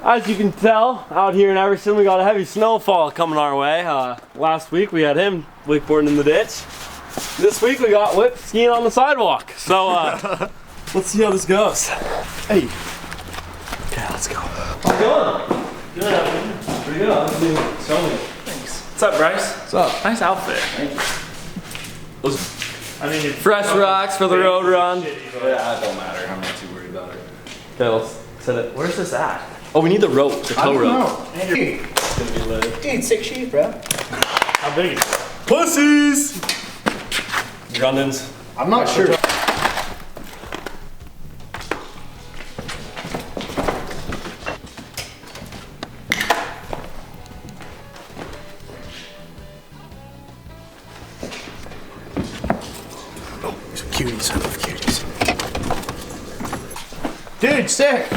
As you can tell, out here in Everson, we got a heavy snowfall coming our way. Last week we had him wakeboarding in the ditch. This week we got Whip skiing on the sidewalk. So let's see how this goes. Hey. Okay, let's go. How's it going? Good. Pretty good. Honestly. Show me. Thanks. What's up, Bryce? What's up? Nice outfit. Thank you. I mean, fresh rocks for the road run. Yeah, it don't matter. I'm not too worried about it. Okay, let's set it. Where's this at? Oh, we need the rope, the tow rope. It's gonna be lit. Dude, 6 sheep, bro. How big is it? Pussies! Grundins. I'm not sure. Oh, some cuties. I love cuties. Dude, sick.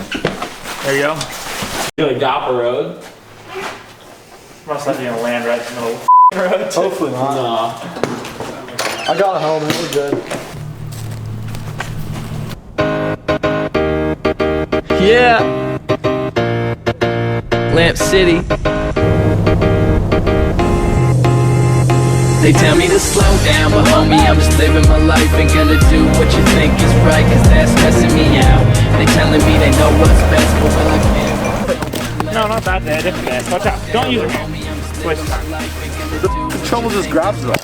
There you go. Doing Dopper Road. Must not be gonna land right in the middle of the road. Hopefully not. Nah. I got a helmet, we're good. Yeah. Lamp City. They tell me to slow down, but homie, I'm just living my life. Ain't gonna do what you think is right, cause that's stressing me out. They telling me they know what's best, but well, I can't. No, not that bad. Different bad. Watch out. Don't use it. Switch time. The trouble just grabs it all.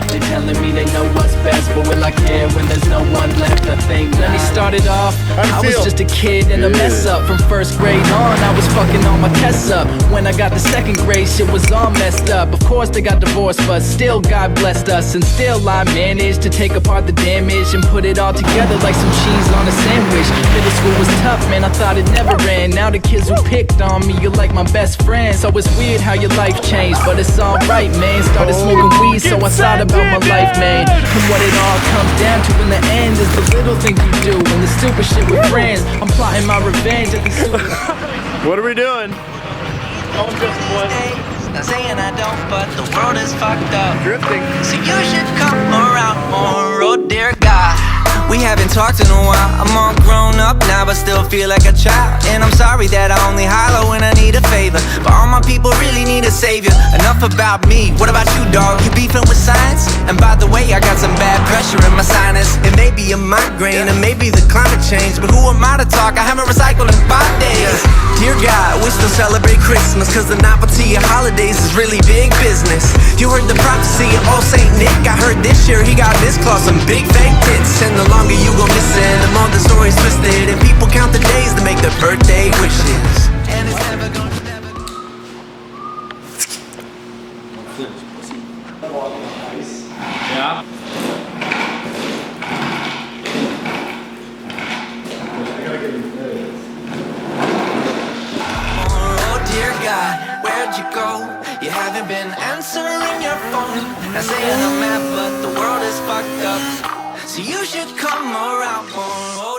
They telling me they know what's best, but will I care when there's no one left? I think when he started off, I was just a kid and a mess up. From first grade on, I was fucking all my tests up. When I got to second grade, shit was all messed up. Of course they got divorced, but still God blessed us. And still I managed to take apart the damage and put it all together like some cheese on a sandwich. Middle school was tough, man, I thought it never ran. Now the kids who picked on me, you're like my best friend. So it's weird how your life changed, but it's alright, man. Started smoking weed, so I thought about my life, man. And what it all comes down to in the end is the little things you do and the stupid shit with friends. I'm plotting my revenge at these super. What are we doing? Oh, just one. Not saying I don't, but the world is fucked up. Drifting. So you should come around more, oh dear God. We haven't talked in a while. I'm all grown up now, but still feel like a child. And I'm sorry that I only holler when I need a favor, but all my people really need a savior. Enough about me, what about you, dog? You beefing with science? And by the way, I got some bad pressure in my sinus. It may be a migraine, and maybe the climate change, but who am I to talk? I haven't recycled in 5 days. Dear God, we still celebrate Christmas, cause the novelty of holidays is really big business. You heard the prophecy of old Saint Nick. I heard this year he got this clause, some big fake tits. And the longer you go missing, the more the story's twisted, and people count the days to make their birthday wishes. And it's never gonna Yeah. oh dear God, where'd you go? You haven't been answering your phone. Not saying I'm mad, but the world is fucked up. So you should come around more.